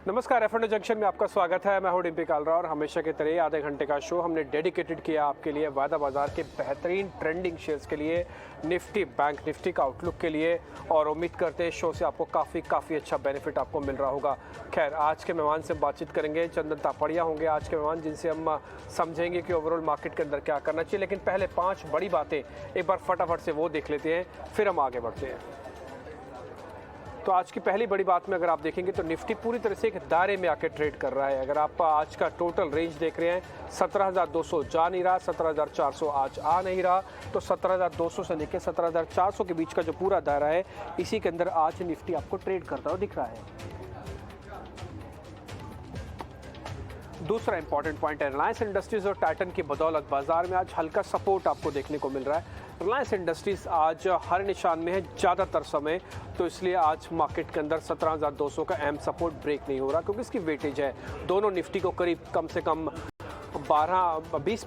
नमस्कार, F junction में आपका स्वागत है। मैं हूं डिम्पी कालरा और हमेशा की तरह आधे घंटे का शो हमने डेडिकेटेड किया आपके लिए वायदा बाजार के बेहतरीन ट्रेंडिंग शेयर्स के लिए, निफ्टी, बैंक निफ्टी का आउटलुक के लिए, और उम्मीद करते हैं शो से आपको काफ़ी अच्छा बेनिफिट आपको मिल रहा होगा। खैर, आज के मेहमान से बातचीत करेंगे, चंदन तापड़िया होंगे आज के मेहमान, जिनसे हम समझेंगे कि ओवरऑल मार्केट के अंदर क्या करना चाहिए। लेकिन पहले 5 बड़ी बातें एक बार फटाफट से वो देख लेते हैं, फिर हम आगे बढ़ते हैं। तो आज की पहली बड़ी बात में अगर आप देखेंगे तो निफ्टी पूरी तरह से एक दायरे में आके ट्रेड कर रहा है। अगर आप आज का टोटल रेंज देख रहे हैं, 17,200 जा नहीं रहा, 17,400 आज आ नहीं रहा, तो 17,200 से लेकर 17,400 के बीच का जो पूरा दायरा है, इसी के अंदर आज निफ्टी आपको ट्रेड करता हुआ दिख रहा है। दूसरा इंपॉर्टेंट पॉइंट है, रिलायंस इंडस्ट्रीज और टाइटन की बदौलत बाजार में आज हल्का सपोर्ट आपको देखने को मिल रहा है। रिलायंस इंडस्ट्रीज आज हर निशान में है ज़्यादातर समय, तो इसलिए आज मार्केट के अंदर 17,200 का अहम सपोर्ट ब्रेक नहीं हो रहा, क्योंकि इसकी वेटेज है। दोनों निफ्टी को करीब कम से कम 22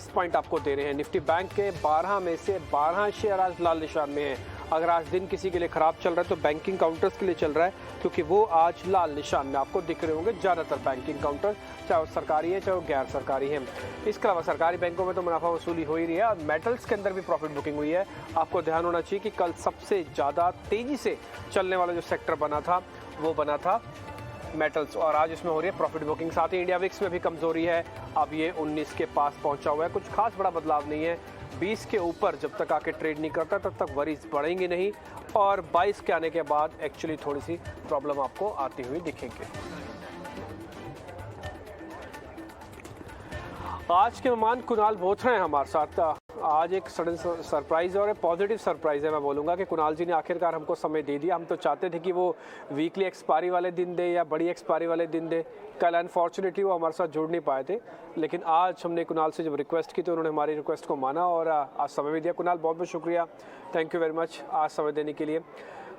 पॉइंट आपको दे रहे हैं। निफ्टी बैंक के 12 में से 12 शेयर आज लाल निशान में है। अगर आज दिन किसी के लिए खराब चल रहा है तो बैंकिंग काउंटर्स के लिए चल रहा है, क्योंकि वो आज लाल निशान में आपको दिख रहे होंगे ज़्यादातर बैंकिंग काउंटर, चाहे वो सरकारी है चाहे वो गैर सरकारी है। इसके अलावा सरकारी बैंकों में तो मुनाफा वसूली हो ही रही है, और मेटल्स के अंदर भी प्रॉफिट बुकिंग हुई है। आपको ध्यान होना चाहिए कि कल सबसे ज़्यादा तेज़ी से चलने वाला जो सेक्टर बना था वो बना था मेटल्स, और आज इसमें हो रही है प्रॉफिट बुकिंग। साथ ही इंडिया विक्स में भी कमजोरी है, अब ये 19 के पास पहुंचा हुआ है। कुछ खास बड़ा बदलाव नहीं है। 20 के ऊपर जब तक आके ट्रेड नहीं करता तब तक वरीज बढ़ेंगे नहीं, और 22 के आने के बाद एक्चुअली थोड़ी सी प्रॉब्लम आपको आती हुई दिखेंगे। आज के मेहमान कुणाल बोथरा हैं हमारे साथ। आज एक सडन सरप्राइज़ और एक पॉजिटिव सरप्राइज़ है। मैं बोलूँगा कि कुणाल जी ने आखिरकार हमको समय दे दिया। हम तो चाहते थे कि वो वीकली एक्सपायरी वाले दिन दे या बड़ी एक्सपायरी वाले दिन दे। कल अनफॉर्चुनेटली वो हमारे साथ जुड़ नहीं पाए थे, लेकिन आज हमने कुणाल से जब रिक्वेस्ट की तो उन्होंने हमारी रिक्वेस्ट को माना और आज समय भी दिया। कुणाल, बहुत बहुत शुक्रिया, थैंक यू वेरी मच आज समय देने के लिए।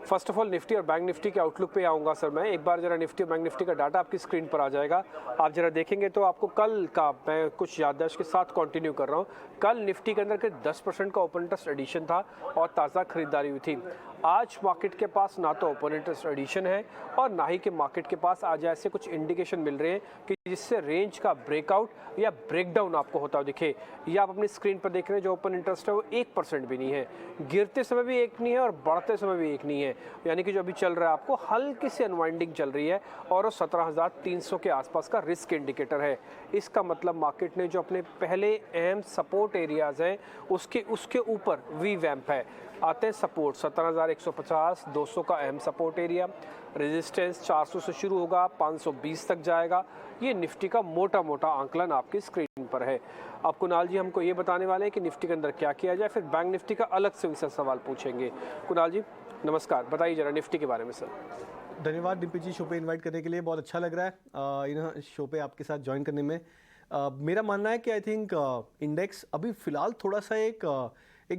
फर्स्ट ऑफ ऑल निफ्टी और बैंक निफ्टी के आउटलुक पे आऊँगा सर मैं। एक बार जरा निफ्टी और बैंक निफ्टी का डाटा आपकी स्क्रीन पर आ जाएगा, आप जरा देखेंगे तो आपको कल का मैं कुछ याददाश्त के साथ कंटिन्यू कर रहा हूँ। कल निफ्टी के अंदर के 10% का ओपन इंटरेस्ट एडिशन था और ताज़ा खरीदारी हुई थी। आज मार्केट के पास ना तो ओपन इंटरेस्ट एडिशन है और ना ही कि मार्केट के पास आज ऐसे कुछ इंडिकेशन मिल रहे हैं कि जिससे रेंज का ब्रेकआउट या ब्रेकडाउन आपको होता हुआ दिखे। ये आप अपनी स्क्रीन पर देख रहे हैं, जो ओपन इंटरेस्ट है वो 1% भी नहीं है, गिरते समय भी एक नहीं है और बढ़ते समय भी एक नहीं है। यानी कि जो अभी चल रहा है आपको हल्की सी अनवाइंडिंग चल रही है, और वो 17,300 के आसपास का रिस्क इंडिकेटर है। इसका मतलब मार्केट ने जो अपने पहले अहम सपोर्ट एरियाज हैं उसके ऊपर वी वैम्प है। आते हैं सपोर्ट 17,150, 200 का अहम सपोर्ट एरिया, रेजिस्टेंस 400 से शुरू होगा, 520 तक जाएगा। ये निफ्टी का मोटा आंकलन आपकी स्क्रीन पर है। अब कुणाल जी हमको ये बताने वाले हैं कि निफ्टी के अंदर क्या किया जाए, फिर बैंक निफ्टी का अलग से उनसे सवाल पूछेंगे। कुणाल जी नमस्कार, बताइए जरा निफ्टी के बारे में सर। धन्यवाद डिम्पी जी, शो पे इनवाइट करने के लिए। बहुत अच्छा लग रहा है शो पे आपके साथ ज्वाइन करने में। मेरा मानना है कि आई थिंक इंडेक्स अभी फ़िलहाल थोड़ा सा एक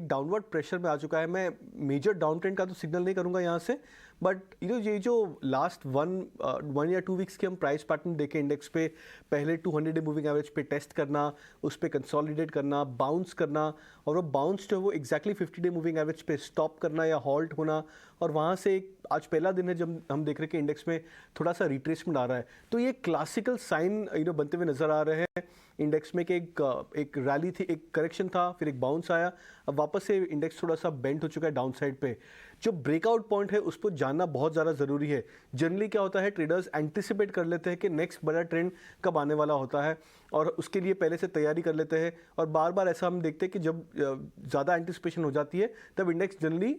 डाउनवर्ड प्रेशर में आ चुका है। मैं मेजर डाउन ट्रेंड का तो सिग्नल नहीं करूंगा यहाँ से, बट ये जो लास्ट वन या 2 वीक्स के हम प्राइस पैटर्न देखें इंडेक्स पे, पहले 200 डे मूविंग एवरेज पे टेस्ट करना, उस पर कंसोलिडेट करना, बाउंस करना, और वो बाउंस जो है वो एग्जैक्टली 50 डे मूविंग एवरेज पे स्टॉप करना या हॉल्ट होना, और वहाँ से आज पहला दिन है जब हम देख रहे हैं कि इंडेक्स में थोड़ा सा रिट्रेसमेंट आ रहा है। तो ये क्लासिकल साइन बनते हुए नजर आ रहे हैं इंडेक्स में कि एक रैली थी, एक करेक्शन था, फिर एक बाउंस आया, अब वापस से इंडेक्स थोड़ा सा बेंड हो चुका है डाउन साइड पे। जो ब्रेकआउट पॉइंट है उस पर जानना बहुत ज़्यादा ज़रूरी है। जनरली क्या होता है, ट्रेडर्स एंटिसिपेट कर लेते हैं कि नेक्स्ट बड़ा ट्रेंड कब आने वाला होता है, और उसके लिए पहले से तैयारी कर लेते हैं, और बार बार ऐसा हम देखते हैं कि जब ज़्यादा एंटिसिपेशन हो जाती है तब इंडेक्स जनरली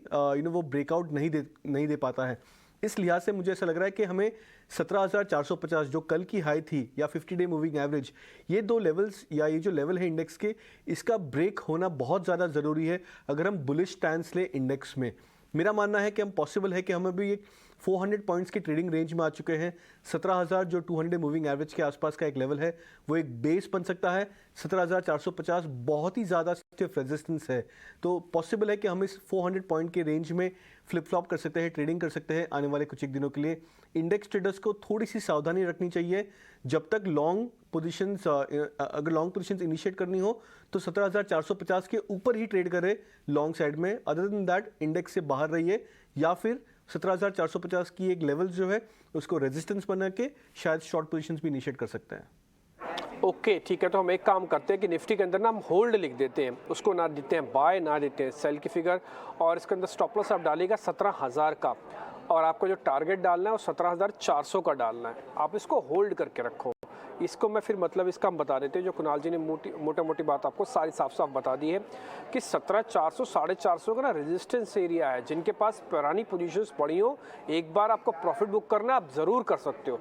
वो ब्रेकआउट नहीं दे पाता है। इस लिहाज से मुझे ऐसा लग रहा है कि हमें 17,450 जो कल की हाई थी या 50 डे मूविंग एवरेज, ये 2 लेवल्स या ये जो लेवल है इंडेक्स के, इसका ब्रेक होना बहुत ज़्यादा ज़रूरी है अगर हम बुलिश स्टैंस लें इंडेक्स में। मेरा मानना है कि हम पॉसिबल है कि हम अभी एक 400 पॉइंट्स की ट्रेडिंग रेंज में आ चुके हैं। 17,000 जो 200 मूविंग एवरेज के आसपास का एक लेवल है, वो एक बेस बन सकता है। 17,450 बहुत ही ज़्यादा स्टिफ रेजिस्टेंस है, तो पॉसिबल है कि हम इस 400 पॉइंट के रेंज में फ्लिप फ्लॉप कर सकते हैं, ट्रेडिंग कर सकते हैं आने वाले कुछ एक दिनों के लिए। इंडेक्स ट्रेडर्स को थोड़ी सी सावधानी रखनी चाहिए। जब तक लॉन्ग पोजीशंस अगर लॉन्ग पोजीशंस इनिशिएट करनी हो तो 17,450 के ऊपर ही ट्रेड करें लॉन्ग साइड में। अदर देन दैट इंडेक्स से बाहर रहिए या फिर 17,450 की एक लेवल जो है उसको रेजिस्टेंस बना के शायद शॉर्ट पोजीशंस भी इनिशिएट कर सकते हैं। ओके ठीक है, तो हम एक काम करते हैं कि निफ्टी के अंदर ना हम होल्ड लिख देते हैं, उसको ना देते हैं बाय ना देते हैं सेल की फिगर, और इसके अंदर स्टॉप लॉस आप डालिएगा 17,000 का, और आपको जो टारगेट डालना है वो 17,400 का डालना है। आप इसको होल्ड करके रखो। इसको मैं फिर मतलब इसका हम बता देते हैं, जो कुणाल जी ने मोटी बात आपको सारी साफ साफ बता दी है कि 17,400 450 का ना रेजिस्टेंस एरिया है। जिनके पास पुरानी पोजीशंस पड़ी हो, एक बार आपको प्रॉफिट बुक करना है, आप ज़रूर कर सकते हो।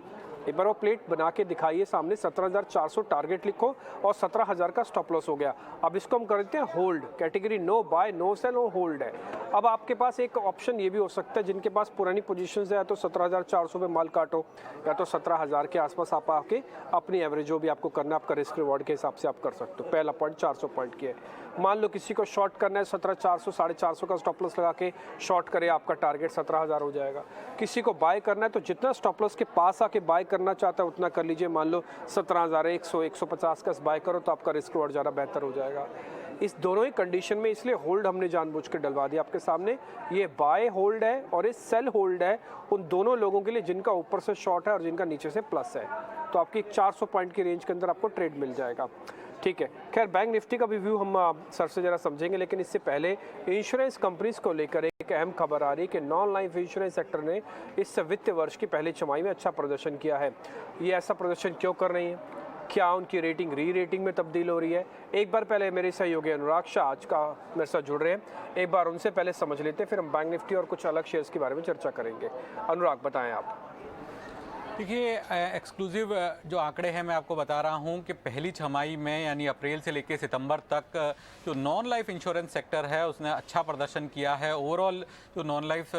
एक बार वो प्लेट बना के दिखाइए सामने, 17,400 टारगेट लिखो और 17,000 का स्टॉप लॉस हो गया। अब इसको हम करते हैं hold, category no buy no sell no hold है। अब आपके पास एक ऑप्शन ये भी हो सकता है, जिनके पास पुरानी पोजीशंस है, या तो 17,400 पे माल काटो, या तो 17,000 के आसपास आप आके अपनी एवरेज जो भी आपको करना है आपका रिस्क रिवॉर्ड के हिसाब से आप कर सकते हो। पहला पॉइंट 400 पॉइंट की है। मान लो किसी को शॉर्ट करना है, 17,400 450 का स्टॉप लॉस लगा के शॉर्ट करे, आपका टारगेट 17,000 हो जाएगा। किसी को बाय करना है तो जितना स्टॉप लॉस के पास आके बाय करना चाहता है उतना कर लीजिए। मान लो 17,100 150 का बाय करो तो आपका रिस्क रिवॉर्ड ज़्यादा बेहतर हो जाएगा। इस दोनों ही कंडीशन में इसलिए होल्ड हमने जानबूझ के डलवा दिया आपके सामने। ये बाय होल्ड है और ये सेल होल्ड है उन दोनों लोगों के लिए जिनका ऊपर से शॉर्ट है और जिनका नीचे से प्लस है। तो आपकी 400 पॉइंट की रेंज के अंदर आपको ट्रेड मिल जाएगा। ठीक है, खैर बैंक निफ्टी का भी व्यू हम सर से ज़रा समझेंगे, लेकिन इससे पहले इंश्योरेंस कंपनीज को लेकर एक अहम खबर आ रही है कि नॉन लाइफ इंश्योरेंस सेक्टर ने इस वित्त वर्ष की पहली छमाही में अच्छा प्रदर्शन किया है। ये ऐसा प्रदर्शन क्यों कर रही है, क्या उनकी रेटिंग री रेटिंग में तब्दील हो रही है? एक बार पहले मेरे सहयोगी अनुराग शाह आज का मेरे साथ जुड़ रहे हैं, एक बार उनसे पहले समझ लेते हैं, फिर हम बैंक निफ्टी और कुछ अलग शेयर्स के बारे में चर्चा करेंगे। अनुराग बताएं आप। देखिए, एक्सक्लूसिव जो आंकड़े हैं मैं आपको बता रहा हूं कि पहली छमाही में यानी अप्रैल से लेकर सितंबर तक जो नॉन लाइफ इंश्योरेंस सेक्टर है उसने अच्छा प्रदर्शन किया है। ओवरऑल जो नॉन लाइफ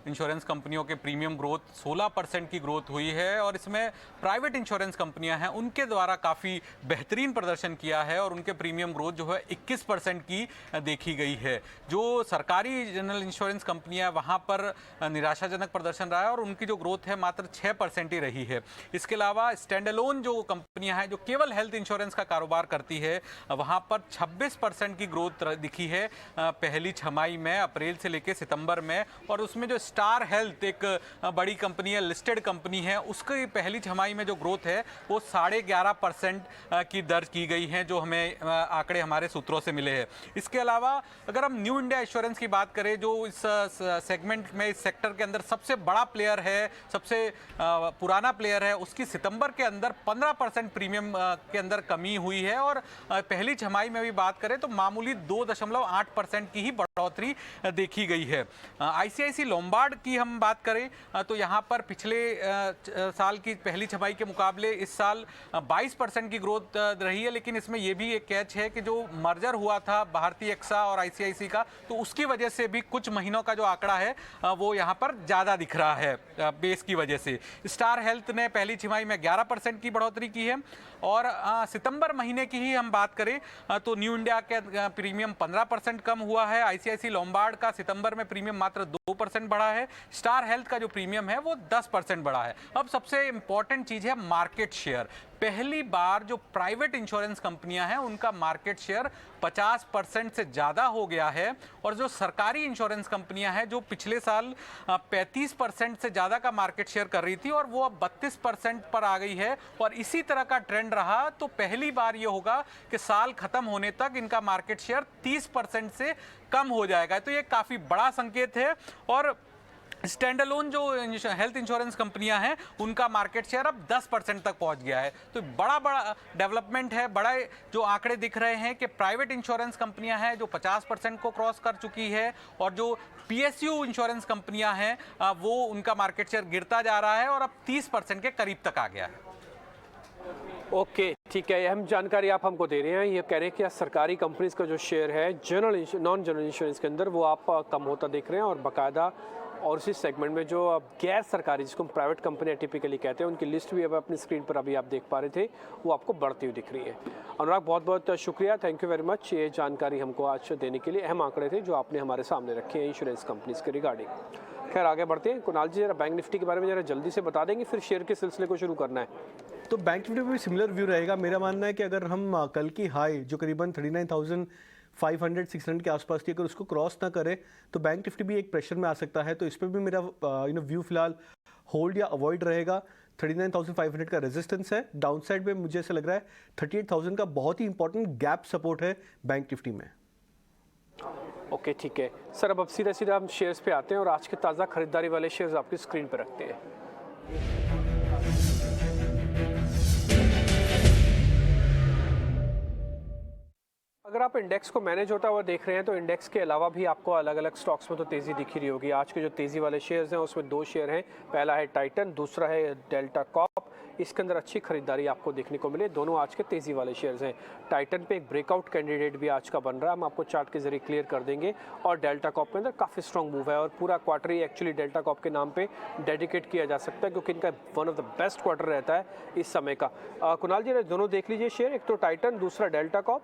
इंश्योरेंस कंपनियों के प्रीमियम ग्रोथ 16% की ग्रोथ हुई है, और इसमें प्राइवेट इंश्योरेंस कंपनियां हैं उनके द्वारा काफ़ी बेहतरीन प्रदर्शन किया है और उनके प्रीमियम ग्रोथ जो है 21% की देखी गई है। जो सरकारी जनरल इंश्योरेंस कंपनियाँ वहाँ पर निराशाजनक प्रदर्शन रहा है और उनकी जो ग्रोथ है मात्र 6% ही रही है। इसके अलावा स्टैंड अलोन जो कंपनियां हैं जो केवल हेल्थ इंश्योरेंस का कारोबार करती है, वहां पर 26% की ग्रोथ दिखी है पहली छमाही में अप्रैल से लेकर सितंबर में। और उसमें जो स्टार हेल्थ एक बड़ी कंपनी है, लिस्टेड कंपनी है, उसकी पहली छमाही में जो ग्रोथ है वो 11.5% की दर्ज की गई है, जो हमें आंकड़े हमारे सूत्रों से मिले हैं। इसके अलावा अगर हम न्यू इंडिया इंश्योरेंस की बात करें, जो इस सेगमेंट में इस सेक्टर के अंदर सबसे बड़ा प्लेयर है, सबसे पुराना प्लेयर है, उसकी सितंबर के अंदर 15% प्रीमियम के अंदर कमी हुई है। और पहली छमाही में भी बात करें तो मामूली 2.8% की ही बढ़ोतरी देखी गई है। आईसीआईसी लोम्बार्ड की हम बात करें तो यहाँ पर पिछले साल की पहली छमाही के मुकाबले इस साल 22% की ग्रोथ रही है, लेकिन इसमें यह भी एक कैच है कि जो मर्जर हुआ था भारतीय एक्सा और आईसीआईसी का, तो उसकी वजह से भी कुछ महीनों का जो आंकड़ा है वो यहाँ पर ज़्यादा दिख रहा है बेस की वजह से। स्टार हेल्थ ने पहली छमाही में 11% की बढ़ोतरी की है। और सितंबर महीने की ही हम बात करें तो न्यू इंडिया का प्रीमियम 15% कम हुआ है। आईसीआईसी लोम्बार्ड का सितंबर में प्रीमियम मात्र 2% बढ़ा है। स्टार हेल्थ का जो प्रीमियम है वो 10% बढ़ा है। अब सबसे इंपॉर्टेंट चीज है मार्केट शेयर। पहली बार जो प्राइवेट इंश्योरेंस कंपनियां हैं उनका मार्केट शेयर 50% से ज़्यादा हो गया है, और जो सरकारी इंश्योरेंस कंपनियां हैं जो पिछले साल 35% से ज़्यादा का मार्केट शेयर कर रही थी और वो अब 32% पर आ गई है। और इसी तरह का ट्रेंड रहा तो पहली बार ये होगा कि साल खत्म होने तक इनका मार्केट शेयर 30% से कम हो जाएगा। तो ये काफ़ी बड़ा संकेत है। और स्टैंड अलोन जो हेल्थ इंश्योरेंस कंपनियां हैं उनका मार्केट शेयर अब 10% तक पहुंच गया है। तो बड़ा डेवलपमेंट है। बड़ा जो आंकड़े दिख रहे हैं कि प्राइवेट इंश्योरेंस कंपनियां हैं जो 50% को क्रॉस कर चुकी है, और जो पीएसयू इंश्योरेंस कंपनियां हैं वो उनका मार्केट शेयर गिरता जा रहा है और अब 30% के करीब तक आ गया है। ओके ठीक है, अहम जानकारी आप हमको दे रहे हैं। ये कह रहे हैं कि सरकारी कंपनीज का जो शेयर है नॉन जनरल इंश्योरेंस के अंदर वो आप कम होता देख रहे हैं, और बाकायदा और उसी सेगमेंट में जो गैर सरकारी जिसको हम प्राइवेट कंपनियां टिपिकली कहते हैं उनकी लिस्ट भी अब अपनी स्क्रीन पर अभी आप देख पा रहे थे, वो आपको बढ़ती हुई दिख रही है। अनुराग बहुत बहुत शुक्रिया, थैंक यू वेरी मच ये जानकारी हमको आज देने के लिए। अहम आंकड़े थे जो आपने हमारे सामने रखे हैं इंश्योरेंस कंपनीज के रिगार्डिंग। खैर आगे बढ़ते हैं। कुणाल जी जरा बैंक निफ्टी के बारे में जरा जल्दी से बता देंगे, फिर शेयर के सिलसिले को शुरू करना है। तो बैंक निफ्टी में भी सिमिलर व्यू रहेगा। मेरा मानना है कि अगर हम कल की हाई जो करीबन 500-600 के आसपास थी, अगर उसको क्रॉस ना करे तो बैंक निफ्टी भी एक प्रेशर में आ सकता है। तो इस पर भी मेरा व्यू फिलहाल होल्ड या अवॉइड रहेगा। 39,500 का रेजिस्टेंस है, डाउन साइड में मुझे ऐसा लग रहा है 38,000 का बहुत ही इंपॉर्टेंट गैप सपोर्ट है बैंक निफ्टी में। ओके ठीक है सर, अब सीधा सीधा हम शेयर्स पे आते हैं और आज के ताज़ा खरीदारी वाले शेयर्स आपकी स्क्रीन पर रखते हैं। अगर आप इंडेक्स को मैनेज होता हुआ देख रहे हैं तो इंडेक्स के अलावा भी आपको अलग अलग स्टॉक्स में तो तेज़ी दिख ही रही होगी। आज के जो तेज़ी वाले शेयर्स हैं उसमें दो शेयर हैं, पहला है टाइटन, दूसरा है डेल्टा कॉप। इसके अंदर अच्छी खरीदारी आपको देखने को मिले, दोनों आज के तेज़ी वाले शेयर्स हैं। टाइटन पे एक ब्रेकआउट कैंडिडेट भी आज का बन रहा है, हम आपको चार्ट के जरिए क्लियर कर देंगे। और डेल्टा कॉप के अंदर काफ़ी स्ट्रॉन्ग मूव है और पूरा क्वार्टर ही एक्चुअली डेल्टा कॉप के नाम पे डेडिकेट किया जा सकता है क्योंकि इनका one of the best quarter रहता है इस समय का। कुणाल जी दोनों देख लीजिए शेयर, एक तो टाइटन, दूसरा डेल्टा कॉप।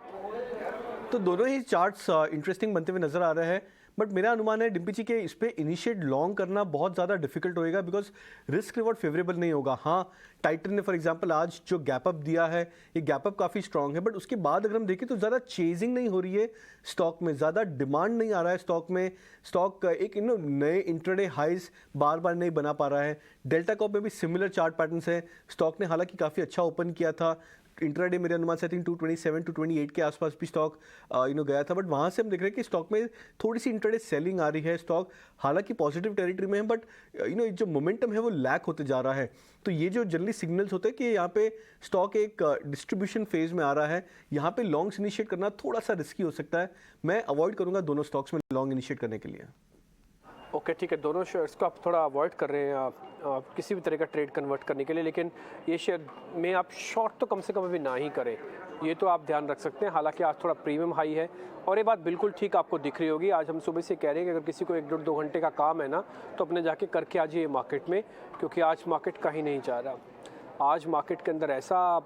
तो दोनों ही चार्ट्स इंटरेस्टिंग बनते हुए नजर आ रहे हैं, बट मेरा अनुमान है डिम्पी जी के इस पे इनिशिएट लॉन्ग करना बहुत ज़्यादा डिफिकल्ट होएगा बिकॉज रिस्क रिवॉर्ड फेवरेबल नहीं होगा। हाँ, टाइटन ने फॉर एग्जांपल आज जो गैप अप दिया है, ये गैप अप काफ़ी स्ट्रांग है, बट उसके बाद अगर हम देखें तो ज़्यादा चेजिंग नहीं हो रही है स्टॉक में, ज़्यादा डिमांड नहीं आ रहा है स्टॉक में। स्टॉक एक नए इंट्राडे हाइज बार बार नहीं बना पा रहा है। डेल्टा कॉप में भी सिमिलर चार्ट पैटर्न्स हैं। स्टॉक ने हालांकि काफ़ी अच्छा ओपन किया था, इंट्राडे मेरे अनुमान से आई थिंक 227 टू 28 के आसपास भी स्टॉक गया था, बट वहाँ से हम देख रहे हैं कि स्टॉक में थोड़ी सी इंट्राडे सेलिंग आ रही है। स्टॉक हालांकि पॉजिटिव टेरिटरी में है, बट जो मोमेंटम है वो लैक होते जा रहा है। तो ये जो जनरली सिग्नल्स होते हैं कि यहाँ पे स्टॉक एक डिस्ट्रीब्यूशन फेज में आ रहा है, यहाँ पे लॉन्ग्स इनिशिएट करना थोड़ा सा रिस्की हो सकता है। मैं अवॉइड करूँगा दोनों स्टॉक्स में लॉन्ग इनिशिएट करने के लिए। ओके ठीक है, दोनों शेयर्स को आप थोड़ा अवॉइड कर रहे हैं आप किसी भी तरह का ट्रेड कन्वर्ट करने के लिए, लेकिन ये शेयर में आप शॉर्ट तो कम से कम अभी ना ही करें, ये तो आप ध्यान रख सकते हैं। हालांकि आज थोड़ा प्रीमियम हाई है और ये बात बिल्कुल ठीक आपको दिख रही होगी। आज हम सुबह से कह रहे हैं कि अगर किसी को 1-2 घंटे का काम है ना तो अपने जाके करके आ जाइए मार्केट में, क्योंकि आज मार्केट कहीं नहीं जा रहा। आज मार्केट के अंदर ऐसा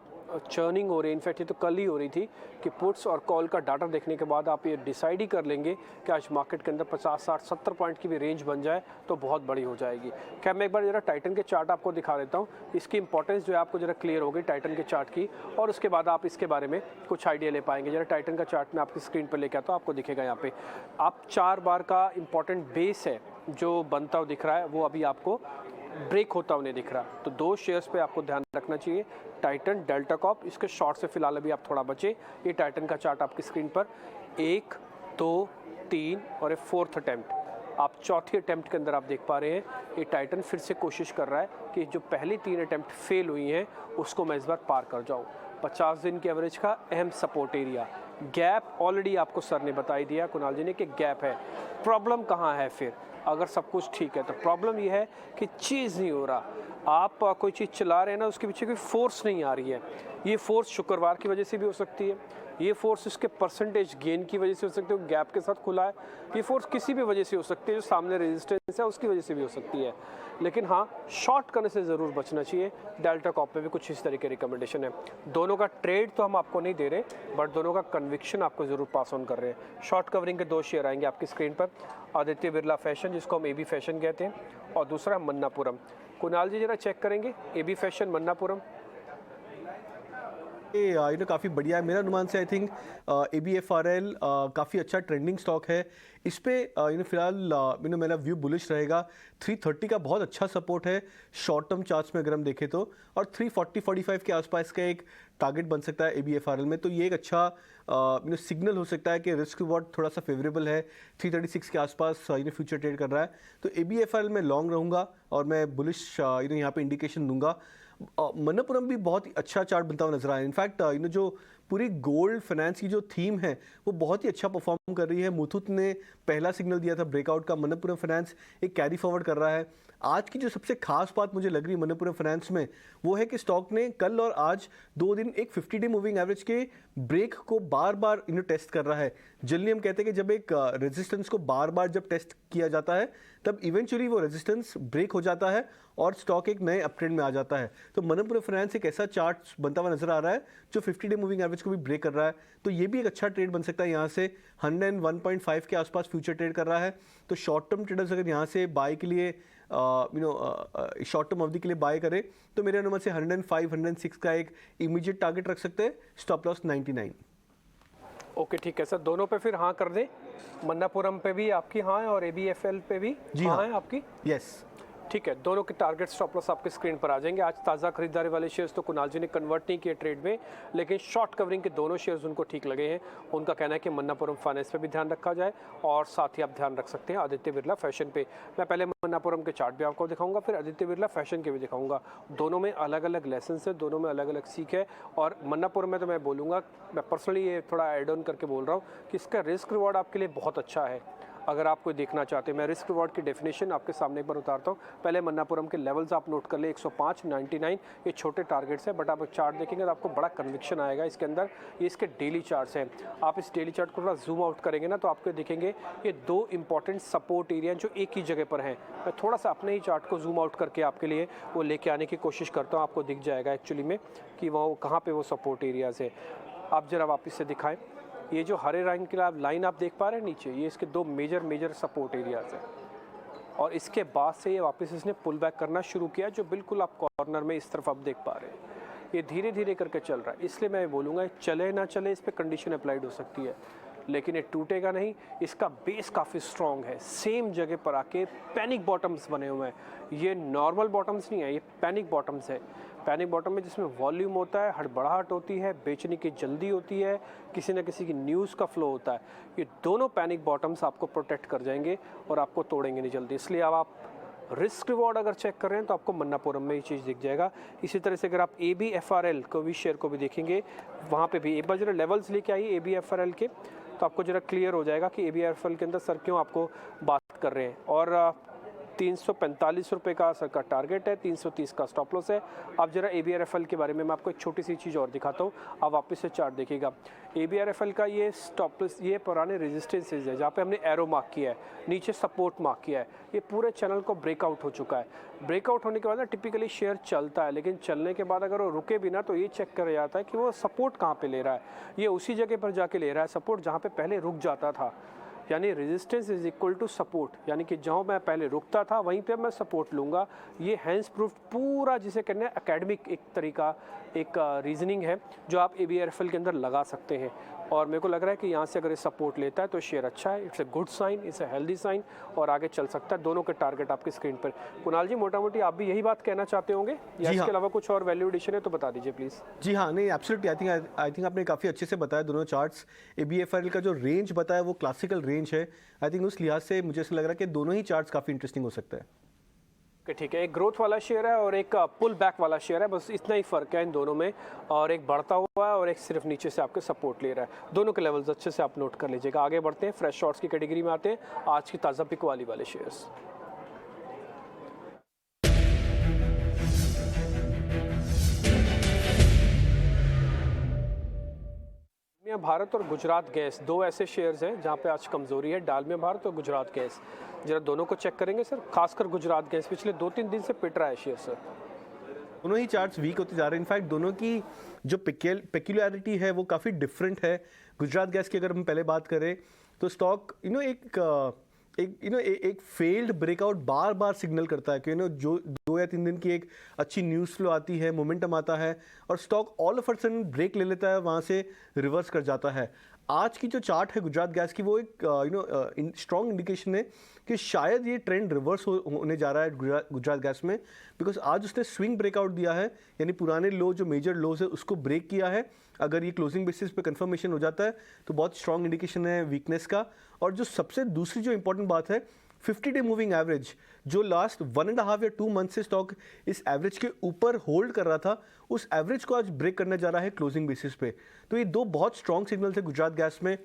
चर्निंग हो रही है, इनफैक्ट ये तो कल ही हो रही थी कि पुट्स और कॉल का डाटा देखने के बाद आप ये डिसाइड ही कर लेंगे कि आज मार्केट के अंदर 50, 60, 70 पॉइंट की भी रेंज बन जाए तो बहुत बड़ी हो जाएगी। क्या मैं एक बार जरा टाइटन के चार्ट आपको दिखा देता हूँ, इसकी इंपॉर्टेंस जो है आपको जरा क्लियर होगी टाइटन के चार्ट की, और उसके बाद आप इसके बारे में कुछ आइडिया ले पाएंगे। जरा टाइटन का चार्ट मैं आपकी स्क्रीन पर लेके आता हूँ, आपको दिखेगा यहाँ पे आप 4 बार का इंपॉर्टेंट बेस है जो बनता हुआ दिख रहा है, वो अभी आपको ब्रेक होता हुआ नहीं दिख रहा। तो दो शेयर्स पे आपको ध्यान रखना चाहिए, टाइटन, डेल्टा कॉप। इसके शॉर्ट से फिलहाल अभी आप थोड़ा बचे। ये टाइटन का चार्ट आपकी स्क्रीन पर 1, 2, 3 और एक 4th अटेम्प्ट, आप चौथी अटेम्प्ट के अंदर आप देख पा रहे हैं ये टाइटन फिर से कोशिश कर रहा है कि जो पहली 3 अटेम्प्ट फेल हुई हैं उसको मैं इस बार पार कर जाऊँ। 50 दिन के एवरेज का अहम सपोर्ट एरिया गैप ऑलरेडी आपको सर ने बता ही दिया, कुणाल जी ने, कि गैप है। प्रॉब्लम कहाँ है फिर? अगर सब कुछ ठीक है तो प्रॉब्लम ये है कि चीज़ नहीं हो रहा। आप कोई चीज़ चला रहे हैं ना, उसके पीछे कोई फोर्स नहीं आ रही है। ये फोर्स शुक्रवार की वजह से भी हो सकती है, ये फोर्स इसके परसेंटेज गेन की वजह से हो सकती है, गैप के साथ खुला है। ये फोर्स किसी भी वजह से हो सकती है, जो सामने रेजिस्टेंस है उसकी वजह से भी हो सकती है। लेकिन हाँ, शॉर्ट करने से ज़रूर बचना चाहिए। डेल्टा कॉप में भी कुछ इस तरह की रिकमेंडेशन है। दोनों का ट्रेड तो हम आपको नहीं दे रहे, बट दोनों का कन्विक्शन आपको ज़रूर पास ऑन कर रहे हैं। शॉर्ट कवरिंग के 2 शेयर आएंगे आपकी स्क्रीन पर, आदित्य बिरला फैशन जिसको हम एबी फैशन कहते हैं, और दूसरा मन्नापुरम। कुणाल जी जरा चेक करेंगे एबी फैशन, मन्नापुरम। ये काफ़ी बढ़िया है मेरा अनुमान से। आई थिंक ABFRL काफ़ी अच्छा ट्रेंडिंग स्टॉक है। इस पे फिलहाल मेरा व्यू बुलिश रहेगा। 330 का बहुत अच्छा सपोर्ट है शॉर्ट टर्म चार्ट्स में अगर हम देखें तो, और 340-45 के आसपास का एक टारगेट बन सकता है ABFRL में। तो ये एक अच्छा सिग्नल हो सकता है कि रिस्क रिवॉर्ड थोड़ा सा फेवरेबल है। 336 के आसपास फ्यूचर ट्रेड कर रहा है, तो ABFRL में लॉन्ग रहूँगा और मैं बुलिश यहाँ पे इंडिकेशन दूंगा। मन्नापुरम भी बहुत ही अच्छा चार्ट बनता हुआ नजर आया। इनफैक्ट जो पूरी गोल्ड फाइनेंस की जो थीम है वो बहुत ही अच्छा परफॉर्म कर रही है। मुथूट ने पहला सिग्नल दिया था ब्रेकआउट का, मन्नापुरम फाइनेंस एक कैरी फॉरवर्ड कर रहा है। आज की जो सबसे खास बात मुझे लग रही है मन्नापुरम फाइनेंस में, वो है कि स्टॉक ने कल और आज 2 दिन एक 50 डे मूविंग एवरेज के ब्रेक को बार बार टेस्ट कर रहा है। जनरली हम कहते हैं कि जब एक रेजिस्टेंस को बार बार जब टेस्ट किया जाता है तब इवेंचुअली वो रेजिस्टेंस ब्रेक हो जाता है और स्टॉक एक नए अपट्रेंड में आ जाता है। तो मन्नापुरम फाइनेंस एक ऐसा चार्ट बनता हुआ नजर आ रहा है जो 50 डे मूविंग एवरेज को भी ब्रेक कर रहा है। तो ये भी एक अच्छा ट्रेड बन सकता है। यहाँ से 101.5 के आसपास फ्यूचर ट्रेड कर रहा है। तो शॉर्ट टर्म ट्रेडर्स अगर यहाँ से बाय के लिए शॉर्ट टर्म अवधि के लिए बाय करें तो मेरे अनुमान से 105, 106 का एक इमीडिएट टारगेट रख सकते हैं। Stop loss 99। ओके ठीक है सर, दोनों पे फिर हाँ कर दें। मन्नापुरम पे भी आपकी हाँ है और ABFL पे भी जी हाँ हाँ। है आपकी। यस। ठीक है, दोनों के टारगेट स्टॉप लॉस आपके स्क्रीन पर आ जाएंगे। आज ताज़ा खरीदारी वाले शेयर्स तो कुणाल जी ने कन्वर्ट नहीं किए ट्रेड में, लेकिन शॉर्ट कवरिंग के दोनों शेयर्स उनको ठीक लगे हैं। उनका कहना है कि मन्नापुरम फाइनेंस पे भी ध्यान रखा जाए और साथ ही आप ध्यान रख सकते हैं आदित्य बिरला फैशन पे। मैं पहले मन्नापुरम के चार्ट भी आपको दिखाऊंगा, फिर आदित्य बिरला फैशन के भी दिखाऊंगा। दोनों में अलग अलग लेसन है, दोनों में अलग अलग सीख है। और मन्नापुरम में तो मैं बोलूँगा, मैं पर्सनली ये थोड़ा एड ऑन करके बोल रहा हूँ कि इसका रिस्क रिवॉर्ड आपके लिए बहुत अच्छा है। अगर आप कोई देखना चाहते हैं, मैं रिस्क रिवॉर्ड की डेफिनेशन आपके सामने एक बार उतारता हूँ। पहले मन्नापुरम के लेवल्स आप नोट कर ले, 105, 99, ये छोटे टारगेट्स हैं, बट आप चार्ट देखेंगे तो आपको बड़ा कन्विक्शन आएगा इसके अंदर। ये इसके डेली चार्ट्स हैं। आप इस डेली चार्ट को थोड़ा जूम आउट करेंगे ना तो आपको दिखेंगे ये दो इंपॉर्टेंट सपोर्ट एरिया जो एक ही जगह पर हैं। मैं थोड़ा सा अपने ही चार्ट को जूम आउट करके आपके लिए वो लेके आने की कोशिश करता हूँ। आपको दिख जाएगा एक्चुअली में कि वो कहाँ पर वो सपोर्ट एरियाज है। आप जरा वापस से दिखाएँ, ये जो हरे रंग की लाइन आप देख पा रहे हैं नीचे, ये इसके दो मेजर सपोर्ट एरियाज हैं। और इसके बाद से ये वापस इसने पुल बैक करना शुरू किया, जो बिल्कुल आप कॉर्नर में इस तरफ आप देख पा रहे हैं। ये धीरे धीरे करके चल रहा है, इसलिए मैं बोलूँगा चले ना चले इस पर कंडीशन अप्लाइड हो सकती है, लेकिन ये टूटेगा नहीं। इसका बेस काफ़ी स्ट्रॉन्ग है, सेम जगह पर आके पैनिक बॉटम्स बने हुए हैं। ये नॉर्मल बॉटम्स नहीं है, ये पैनिक बॉटम्स है। पैनिक बॉटम में जिसमें वॉल्यूम होता है, हड़बड़ाहट होती है, बेचने की जल्दी होती है, किसी न किसी की न्यूज़ का फ्लो होता है। ये दोनों पैनिक बॉटम्स आपको प्रोटेक्ट कर जाएंगे और आपको तोड़ेंगे नहीं जल्दी। इसलिए अब आप रिस्क रिवॉर्ड अगर चेक कर रहे हैं तो आपको मन्नापुरम में ये चीज़ दिख जाएगा। इसी तरह से अगर आप ABFRL को भी शेयर को भी देखेंगे, वहाँ पे भी एक बार जरा लेवल्स लेके आइए ABFRL के, तो आपको जरा क्लियर हो जाएगा कि ABFRL के अंदर सर क्यों आपको बात कर रहे हैं। और 345 रुपये का सर का टारगेट है, 330 का स्टॉप लॉस है। अब जरा ABRFL के बारे में मैं आपको एक छोटी सी चीज़ और दिखाता हूँ। आप वापस से चार्ट देखिएगा। ABRFL का ये स्टॉप लॉस, ये पुराने रेजिस्टेंसेज है जहाँ पे हमने एरो मार्क किया है, नीचे सपोर्ट मार्क किया है। ये पूरे चैनल को ब्रेकआउट हो चुका है। ब्रेकआउट होने के बाद ना टिपिकली शेयर चलता है, लेकिन चलने के बाद अगर वो रुके भी ना तो ये चेक कर जाता है कि वो सपोर्ट कहाँ पे ले रहा है। ये उसी जगह पर जाके ले रहा है सपोर्ट जहाँ पे पहले रुक जाता था। यानी resistance is equal to support, यानी कि जहाँ मैं पहले रुकता था वहीं पे मैं सपोर्ट लूँगा। ये हैंड्स प्रूफ पूरा जिसे कहते हैं एकेडमिक एक तरीका, एक रीजनिंग है जो आप ABRFL के अंदर लगा सकते हैं। और मेरे को लग रहा है कि यहाँ से अगर ये सपोर्ट लेता है तो शेयर अच्छा है, it's a good sign, it's a healthy sign और आगे चल सकता है। दोनों के टारगेट आपकी स्क्रीन पर। कुणाल जी, मोटा मोटी आप भी यही बात कहना चाहते होंगे या इसके अलावा कुछ और वैल्यू एडिशन है तो बता दीजिए प्लीज़। जी हाँ, नहीं एब्सोल्युटली, आई थिंक आपने काफ़ी अच्छे से बताया दोनों चार्ट्स। ABFRL का जो रेंज बताया वो क्लासिकल रेंज है। आई थिंक उस लिहाज से मुझे ऐसा लग रहा है कि दोनों ही चार्ट्स काफ़ी इंटरेस्टिंग हो सकता है। ठीक है, एक ग्रोथ वाला शेयर है और एक पुल बैक वाला शेयर है, बस इतना ही फ़र्क है इन दोनों में। और एक बढ़ता हुआ है और एक सिर्फ नीचे से आपके सपोर्ट ले रहा है। दोनों के लेवल्स अच्छे से आप नोट कर लीजिएगा। आगे बढ़ते हैं, फ्रेश शॉर्ट्स की कैटेगरी में आते हैं, आज की ताज़ा पिक वाले शेयर्स। डालमिया भारत और गुजरात गैस दो ऐसे शेयर्स हैं जहां पे आज कमजोरी है, डालमिया भारत और गुजरात गैस। जरा दोनों को चेक करेंगे सर, खासकर गुजरात गैस पिछले 2-3 दिन से पिट रहा है शेयर सर। दोनों ही चार्ट्स वीक होते जा रहे हैं। इनफैक्ट दोनों की जो पेक्युलरिटी है वो काफ़ी डिफरेंट है। गुजरात गैस की अगर हम पहले बात करें तो स्टॉक एक फेल्ड ब्रेकआउट बार बार सिग्नल करता है कि जो 2 या 3 दिन की एक अच्छी न्यूज़ फ्लो आती है, मोमेंटम आता है और stock all of a sudden break ले लेता है, वहाँ से रिवर्स कर जाता है। आज की जो चार्ट है गुजरात गैस की वो एक स्ट्रॉन्ग इंडिकेशन है कि शायद ये ट्रेंड रिवर्स होने जा रहा है गुजरात गैस में, बिकॉज आज उसने स्विंग ब्रेकआउट दिया है, यानी पुराने लो जो मेजर लोज है उसको ब्रेक किया है। अगर ये क्लोजिंग बेसिस पे कंफर्मेशन हो जाता है तो बहुत स्ट्रॉन्ग इंडिकेशन है वीकनेस का। और जो सबसे दूसरी जो इंपॉर्टेंट बात है, 50-डे मूविंग एवरेज जो लास्ट 1.5 या 2 मंथ से स्टॉक इस एवरेज के ऊपर होल्ड कर रहा था, उस एवरेज को आज ब्रेक करने जा रहा है क्लोजिंग बेसिस पे। तो ये दो बहुत स्ट्रॉन्ग सिग्नल्स है गुजरात गैस में,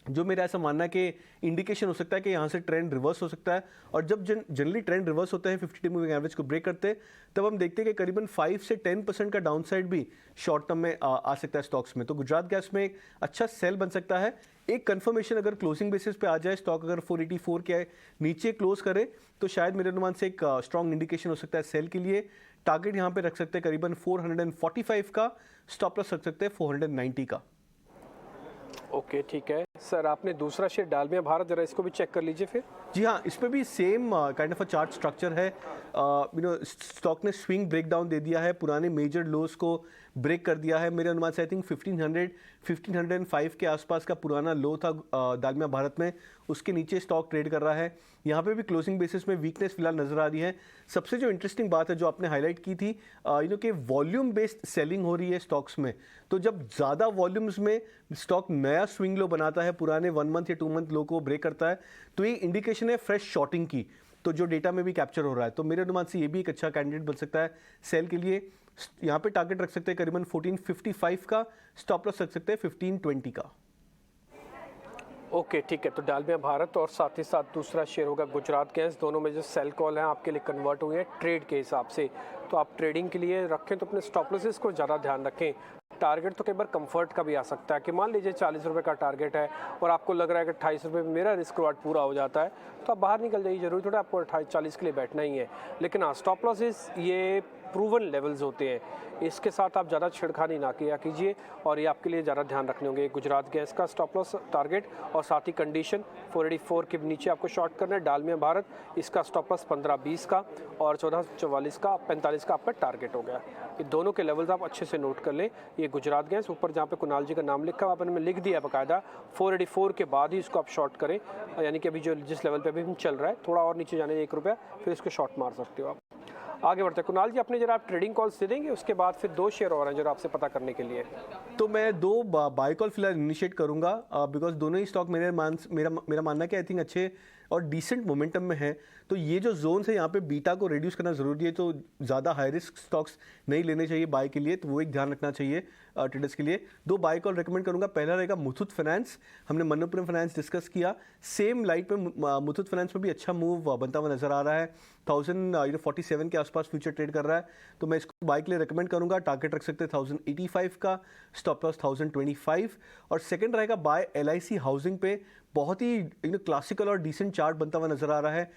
जो मेरा ऐसा मानना है कि इंडिकेशन हो सकता है कि यहाँ से ट्रेंड रिवर्स हो सकता है। और जब जनरली ट्रेंड रिवर्स होते हैं 50-डे मूविंग एवरेज को ब्रेक करते हैं, तब हम देखते हैं कि करीबन 5 से 10% का डाउनसाइड भी शॉर्ट टर्म में आ सकता है स्टॉक्स में। तो गुजरात गैस में एक अच्छा सेल बन सकता है। एक कंफर्मेशन अगर क्लोजिंग बेसिस पे आ जाए, स्टॉक अगर 484 के नीचे क्लोज करे तो शायद मेरे अनुमान से एक स्ट्रॉन्ग इंडिकेशन हो सकता है सेल के लिए। टारगेट यहाँ पे रख सकते हैं करीबन 445 का, स्टॉप लॉस रख सकते हैं 490 का। ओके ठीक है, सर आपने दूसरा शेयर डालमिया भारत, जरा इसको भी चेक कर लीजिए फिर। जी हाँ, इस पे भी same kind of a chart structure है। स्टॉक ने स्विंग ब्रेक डाउन दे दिया है, पुराने मेजर लोस को ब्रेक कर दिया है। मेरे अनुमान से आई थिंक 1505 के आसपास का पुराना लो था डालमिया भारत में, उसके नीचे स्टॉक ट्रेड कर रहा है। यहाँ पे भी क्लोजिंग बेसिस में वीकनेस फिलहाल नजर आ रही है। सबसे जो इंटरेस्टिंग बात है जो आपने हाईलाइट की थी, कि वॉल्यूम बेस्ड सेलिंग हो रही है स्टॉक्स में। तो जब ज़्यादा वॉल्यूम्स में स्टॉक नया स्विंग लो बनाता है, पुराने 1 मंथ या 2 मंथ लो को ब्रेक करता है, तो ये इंडिकेशन है फ्रेश शॉर्टिंग की, तो जो डेटा में भी कैप्चर हो रहा है। तो मेरे अनुमान से ये भी एक अच्छा कैंडिडेट बन सकता है सेल के लिए। यहाँ पे टारगेट रख सकते हैं करीबन 1455 का, स्टॉप लॉस रख सकते हैं 1520 का। ओके ठीक है, तो डालमिया भारत और साथ ही साथ दूसरा शेयर होगा गुजरात गैस, दोनों में जो सेल कॉल है आपके लिए कन्वर्ट हुए हैं ट्रेड के हिसाब से। तो आप ट्रेडिंग के लिए रखें तो अपने स्टॉप लॉसेस को ज़्यादा ध्यान रखें। टारगेट तो कई बार कंफर्ट का भी आ सकता है कि मान लीजिए 40 रुपये का टारगेट है और आपको लग रहा है कि 28 रुपये में मेरा रिस्क रिवार्ड पूरा हो जाता है, तो आप बाहर निकल जाइए, जरूरी थोड़ा आपको 28-40 के लिए बैठना ही है। लेकिन हाँ, स्टॉप लॉसेस ये प्रूवन लेवल्स होते हैं, इसके साथ आप ज़्यादा छिड़खानी ना किया कीजिए और ये आपके लिए ज़्यादा ध्यान रखने होंगे। गुजरात गैस का स्टॉप लॉस टारगेट और साथ ही कंडीशन 484 के नीचे आपको शॉर्ट करना है। डालमिया भारत, इसका स्टॉप लॉस 1520 का और 1444 का 45 का आपका टारगेट हो गया। ये दोनों के लेवल्स आप अच्छे से नोट कर लें। ये गुजरात गैस ऊपर जहाँ पे कुणाल जी का नाम लिखा है आपने में लिख दिया बाकायदा, 484 के बाद ही इसको आप शॉर्ट करें, यानी कि अभी जो जिस लेवल पे अभी चल रहा है थोड़ा और नीचे जाने 1 रुपया, फिर इसको शॉर्ट मार सकते हो आप। आगे बढ़ते हैं कुणाल जी, अपने जरा आप ट्रेडिंग कॉल्स दे देंगे, उसके बाद फिर 2 शेयर और हैं जरा आपसे पता करने के लिए। तो मैं 2 बाय कॉल फिलहाल इनिशिएट करूंगा, बिकॉज दोनों ही स्टॉक मेरा मानना है कि आई थिंक अच्छे और डिसेंट मोमेंटम में है। तो ये जो जोन्स है यहाँ पे बीटा को रिड्यूस करना जरूरी है, तो ज़्यादा हाई रिस्क स्टॉक्स नहीं लेने चाहिए बाय के लिए, तो वो एक ध्यान रखना चाहिए ट्रेडर्स के लिए। 2 बाय कॉल रेकमेंड करूंगा। पहला रहेगा मुथूट फाइनेंस, हमने मनप्पुरम फाइनेंस डिस्कस किया, सेम लाइट पे मुथूट फाइनेंस में भी अच्छा मूव बनता हुआ नजर आ रहा है। 1047 के आसपास फ्यूचर ट्रेड कर रहा है, तो मैं इसको बाय के लिए रेकमेंड करूंगा। टारगेट रख सकते हैं 1085 का, स्टॉप लॉस 1025। और सेकंड रहेगा बाय LIC हाउसिंग पे, बहुत ही क्लासिकल और डिसेंट चार्ट बनता हुआ नजर आ रहा है।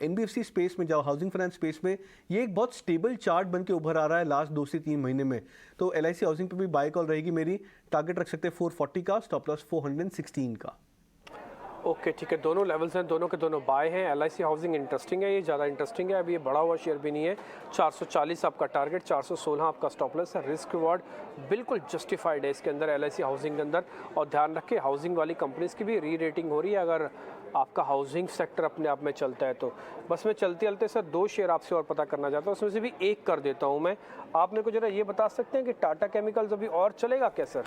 NBFC स्पेस में, जाओ हाउसिंग फाइनेंस स्पेस में, ये एक बहुत स्टेबल चार्ट बन के उभर आ रहा है लास्ट 2 से 3 महीने में। तो LIC हाउसिंग पे भी बाय कॉल रहेगी मेरी। टारगेट रख सकते हैं 440 का, स्टॉप लॉस 416 का। ओके ठीक है, दोनों लेवल्स हैं, दोनों के दोनों बाय हैं। LIC हाउसिंग इंटरेस्टिंग है, ये ज़्यादा इंटरेस्टिंग है, अभी ये बढ़ा हुआ शेयर भी नहीं है। 440 आपका टारगेट, 416 आपका स्टॉप लॉस है। रिस्क रिवार्ड बिल्कुल जस्टिफाइड है इसके अंदर, LIC हाउसिंग के अंदर। और ध्यान रखें, हाउसिंग वाली कंपनीज़ की भी री रेटिंग हो रही है अगर आपका हाउसिंग सेक्टर अपने आप में चलता है तो। बस मैं चलते चलते सर 2 शेयर आपसे और पता करना चाहता हूँ, उसमें से भी एक कर देता हूँ मैं। आपने को जरा ये बता सकते हैं कि टाटा केमिकल्स अभी और चलेगा क्या सर?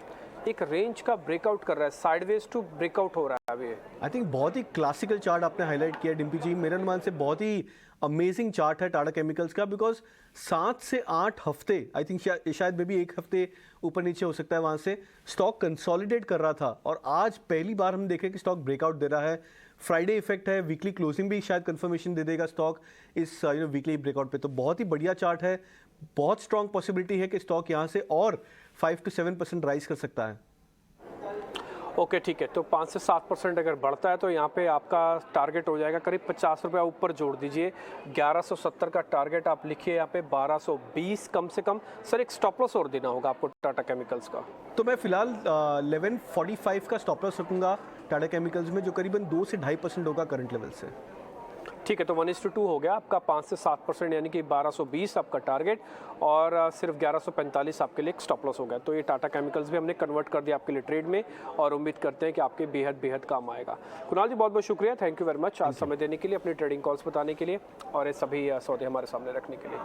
एक रेंज का ब्रेकआउट कर रहा है, साइडवेज टू ब्रेकआउट हो रहा है अभी। आई थिंक बहुत ही क्लासिकल चार्ट आपने हाईलाइट किया डिम्पी जी, मेरे अनुमान से बहुत ही अमेजिंग चार्ट है टाटा केमिकल्स का, बिकॉज 7 से 8 हफ्ते, आई थिंक शायद में भी 1 हफ्ते ऊपर नीचे हो सकता है, वहाँ से स्टॉक कंसोलिडेट कर रहा था और आज पहली बार हम देखें कि स्टॉक ब्रेकआउट दे रहा है। फ्राइडे इफेक्ट है, वीकली क्लोजिंग भी शायद कंफर्मेशन दे देगा स्टॉक इस वीकली ब्रेकआउट पे। तो बहुत ही बढ़िया चार्ट है, बहुत स्ट्रॉन्ग पॉसिबिलिटी है कि स्टॉक यहाँ से और 5 to 7% राइज कर सकता है। ओके ठीक है, तो 5 से 7% अगर बढ़ता है तो यहाँ पे आपका टारगेट हो जाएगा करीब 50 रुपये ऊपर जोड़ दीजिए। 1170 का टारगेट आप लिखिए यहाँ पे, 1220 कम से कम। सर एक स्टॉप लॉस और देना होगा आपको टाटा केमिकल्स का। तो मैं फिलहाल 1145 का स्टॉप लॉस रखूंगा टाटा केमिकल्स में, जो करीबन 2 से 2.5% होगा करंट लेवल से। ठीक है, तो 1:2 हो गया आपका। 5 से 7% यानी कि 1220 आपका टारगेट और सिर्फ 1145 आपके लिए स्टॉप लॉस हो गया। तो ये टाटा केमिकल्स भी हमने कन्वर्ट कर दिया आपके लिए ट्रेड में और उम्मीद करते हैं कि आपके बेहद काम आएगा। कुणाल जी बहुत बहुत शुक्रिया, थैंक यू वेरी मच आज समय देने के लिए, अपनी ट्रेडिंग कॉल्स बताने के लिए और ये सभी सौदे हमारे सामने रखने के लिए।